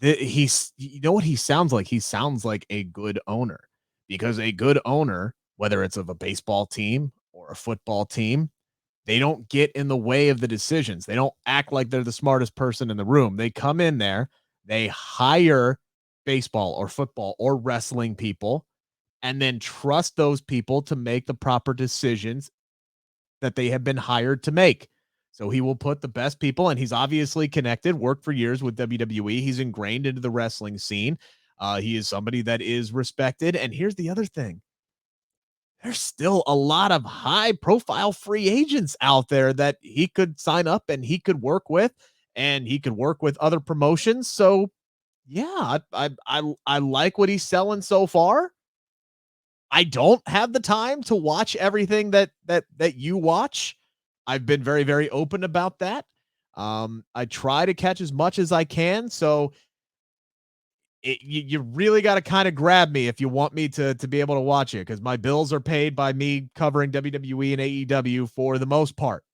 You know what he sounds like? He sounds like a good owner, because a good owner, whether it's of a baseball team or a football team, they don't get in the way of the decisions. They don't act like they're the smartest person in the room. They come in there, they hire baseball or football or wrestling people, and then trust those people to make the proper decisions that they have been hired to make. So he will put the best people, and he's obviously connected, worked for years with WWE. He's ingrained into the wrestling scene. He is somebody that is respected. And here's the other thing. There's still a lot of high profile free agents out there that he could sign up and he could work with, and he could work with other promotions. So yeah, I like what he's selling so far. I don't have the time to watch everything that you watch. I've been very, very open about that. I try to catch as much as I can. So you really got to kind of grab me if you want me to be able to watch it, because my bills are paid by me covering WWE and AEW for the most part.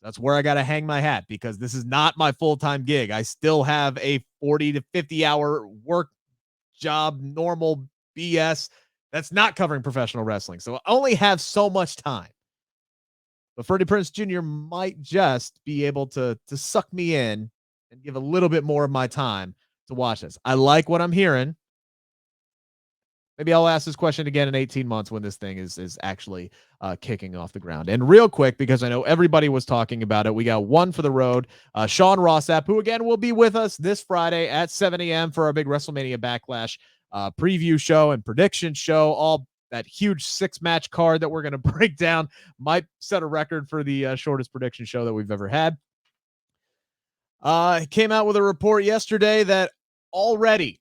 That's where I got to hang my hat, because this is not my full-time gig. I still have a 40 to 50 hour work job, normal BS that's not covering professional wrestling. So I only have so much time. But Freddie Prinze Jr. might just be able to suck me in and give a little bit more of my time to watch this. I like what I'm hearing. Maybe I'll ask this question again in 18 months when this thing is actually kicking off the ground. And real quick, because I know everybody was talking about it, we got one for the road. Sean Rossap, who again will be with us this Friday at 7 a.m. for our big WrestleMania Backlash preview show and prediction show. All that huge 6-match card that we're going to break down might set a record for the shortest prediction show that we've ever had. Came out with a report yesterday that already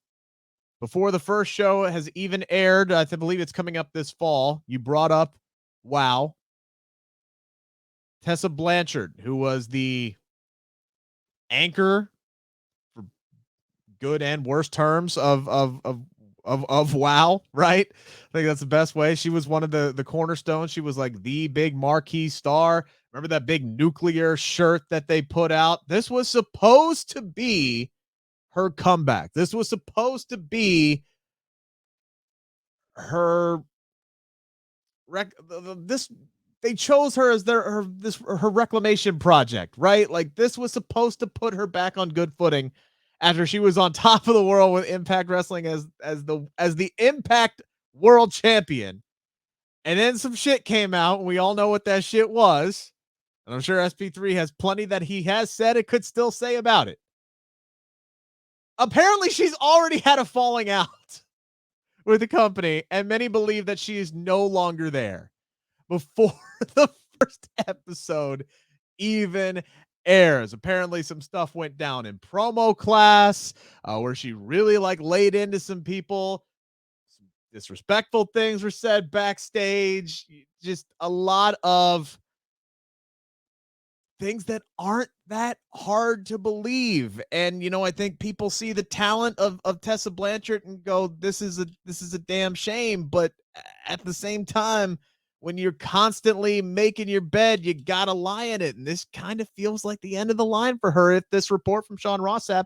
Before the first show has even aired, I believe it's coming up this fall, you brought up WoW. Tessa Blanchard, who was the anchor for good and worse terms of WoW, right? I think that's the best way. She was one of the cornerstones. She was like the big marquee star. Remember that big nuclear shirt that they put out? This was supposed to be her comeback. This was supposed to be her this they chose her as her reclamation project, right? Like this was supposed to put her back on good footing after she was on top of the world with Impact Wrestling as the Impact World Champion. And then some shit came out, and we all know what that shit was. And I'm sure SP3 has plenty that he has said it could still say about it. Apparently, she's already had a falling out with the company, and many believe that she is no longer there before the first episode even airs. Apparently some stuff went down in promo class where she really like laid into some people. Some disrespectful things were said backstage. Just a lot of things that aren't that hard to believe. And I think people see the talent of Tessa Blanchard and go, this is a damn shame. But at the same time, when you're constantly making your bed, you gotta lie in it. And this kind of feels like the end of the line for her if this report from Sean Rossap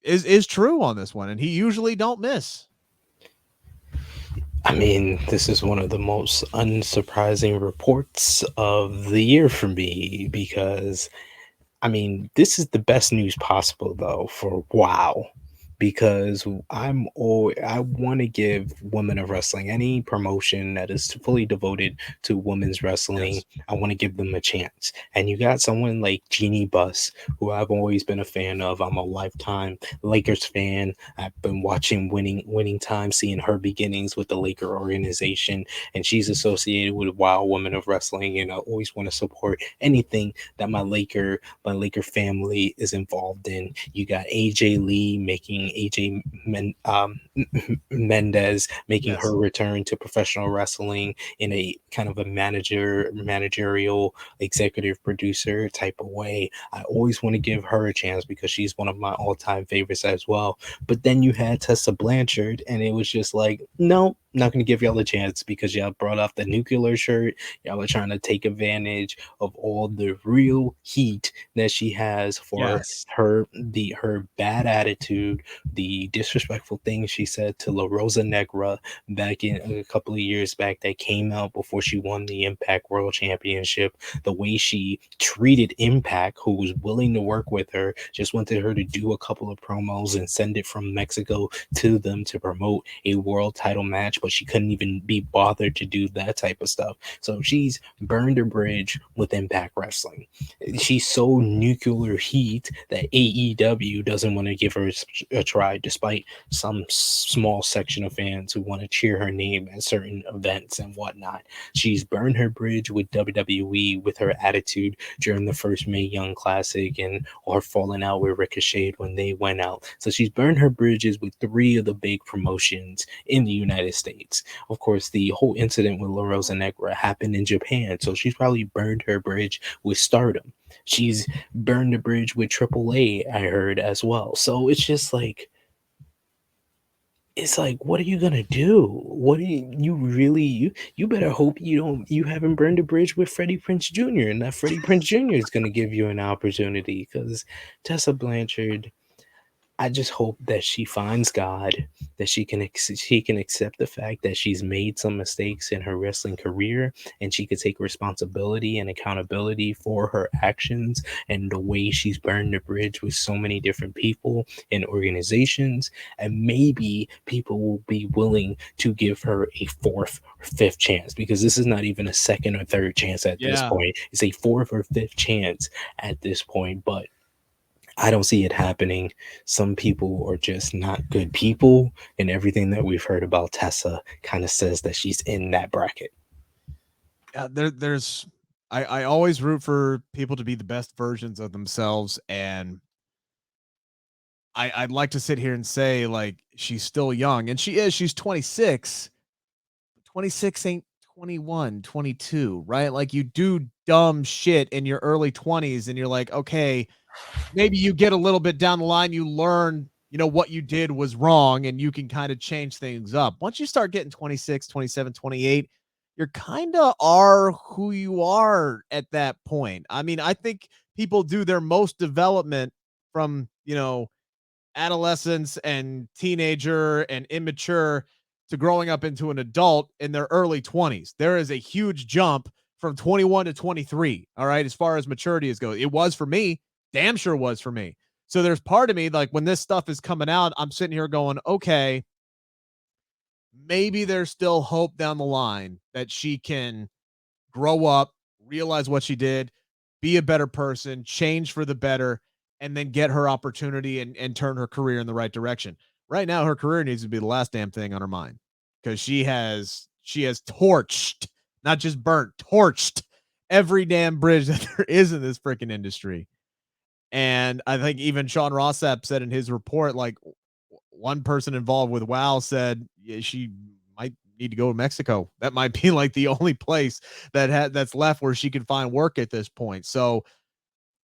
is true on this one. And he usually don't miss. I mean, this is one of the most unsurprising reports of the year for me because, I mean, this is the best news possible, though, for WoW. Because I want to give women of wrestling, any promotion that is fully devoted to women's wrestling, Yes. I want to give them a chance. And you got someone like Jeannie Buss, who I've always been a fan of. I'm a lifetime Lakers fan. I've been watching winning time, seeing her beginnings with the Laker organization, and she's associated with WoW Women of Wrestling. And I always want to support anything that my Laker family is involved in. You got AJ Lee making Mendez making Yes. her return to professional wrestling in a kind of a managerial executive producer type of way. I always want to give her a chance because she's one of my all-time favorites as well. But then you had Tessa Blanchard, and it was just like, no, not going to give y'all a chance because y'all brought off the nuclear shirt. Y'all are trying to take advantage of all the real heat that she has for her bad attitude, the disrespectful things she said to La Rosa Negra back in a couple of years back that came out before she won the Impact World Championship, the way she treated Impact, who was willing to work with her, just wanted her to do a couple of promos and send it from Mexico to them to promote a world title match, but she couldn't even be bothered to do that type of stuff. So she's burned her bridge with Impact Wrestling. She's so nuclear heat that AEW doesn't want to give her a try, despite some small section of fans who want to cheer her name at certain events and whatnot. She's burned her bridge with WWE with her attitude during the first Mae Young Classic and or falling out with Ricochet when they went out. So she's burned her bridges with 3 of the big promotions in the United States. Of course, the whole incident with La Rosa Negra happened in Japan, so she's probably burned her bridge with Stardom. She's burned the bridge with AAA, I heard, as well. So it's just like, what are you gonna do? What do you really you better hope you haven't burned a bridge with Freddie Prinze Jr. and that Freddie Prinze Jr. is gonna give you an opportunity, because Tessa Blanchard, I just hope that she finds God, that she can accept the fact that she's made some mistakes in her wrestling career, and she could take responsibility and accountability for her actions and the way she's burned the bridge with so many different people and organizations. And maybe people will be willing to give her a 4th or 5th chance, because this is not even a 2nd or 3rd chance at this point. It's a 4th or 5th chance at this point, but I don't see it happening. Some people are just not good people, and everything that we've heard about Tessa kind of says that she's in that bracket. I always root for people to be the best versions of themselves, and I'd like to sit here and say like she's still young, and she is. She's 26. 26 ain't 21, 22, right? Like you do dumb shit in your early 20s, and you're like, okay, maybe you get a little bit down the line, you learn, what you did was wrong, and you can kind of change things up. Once you start getting 26, 27, 28, you're kind of are who you are at that point. I mean, I think people do their most development from, adolescence and teenager and immature to growing up into an adult in their early 20s. There is a huge jump from 21 to 23. All right. As far as maturity is goes, it was for me. Damn sure was for me. So there's part of me, like when this stuff is coming out, I'm sitting here going, okay, maybe there's still hope down the line that she can grow up, realize what she did, be a better person, change for the better, and then get her opportunity and turn her career in the right direction. Right now, her career needs to be the last damn thing on her mind, because she has torched, not just burnt, torched every damn bridge that there is in this freaking industry. And I think even Sean Rossap said in his report, like one person involved with WoW said she might need to go to Mexico. That might be like the only place that's left where she can find work at this point. So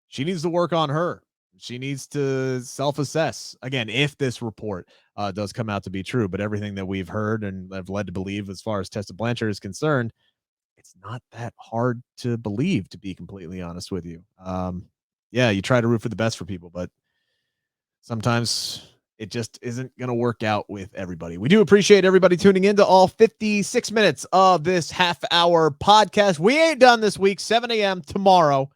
she needs to work on her. She needs to self-assess again if this report does come out to be true. But everything that we've heard and have led to believe, as far as Tessa Blanchard is concerned, it's not that hard to believe, to be completely honest with you. Yeah, you try to root for the best for people, but sometimes it just isn't going to work out with everybody. We do appreciate everybody tuning in to all 56 minutes of this half-hour podcast. We ain't done this week. 7 a.m. tomorrow.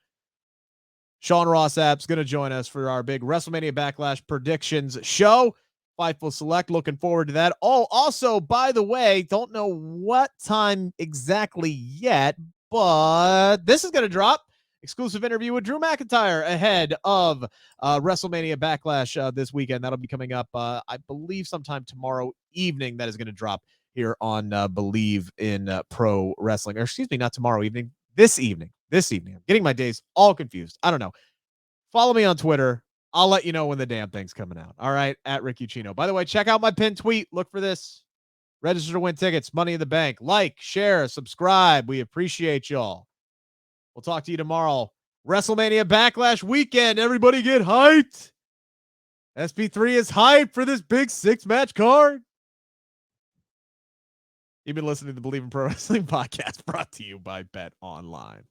Sean Rossap's going to join us for our big WrestleMania Backlash predictions show. Fightful Select, looking forward to that. Oh, also, by the way, don't know what time exactly yet, but this is going to drop. Exclusive interview with Drew McIntyre ahead of WrestleMania Backlash this weekend. That'll be coming up, I believe, sometime tomorrow evening. That is going to drop here on Bleav in Pro Wrestling. Or excuse me, not tomorrow evening. This evening. I'm getting my days all confused. I don't know. Follow me on Twitter. I'll let you know when the damn thing's coming out. All right, at Rick Ucchino. By the way, check out my pinned tweet. Look for this. Register to win tickets. Money in the bank. Like, share, subscribe. We appreciate y'all. We'll talk to you tomorrow. WrestleMania Backlash weekend. Everybody get hyped. SP3 is hyped for this big 6-match card. You've been listening to the Bleav in Pro Wrestling podcast, brought to you by Bet Online.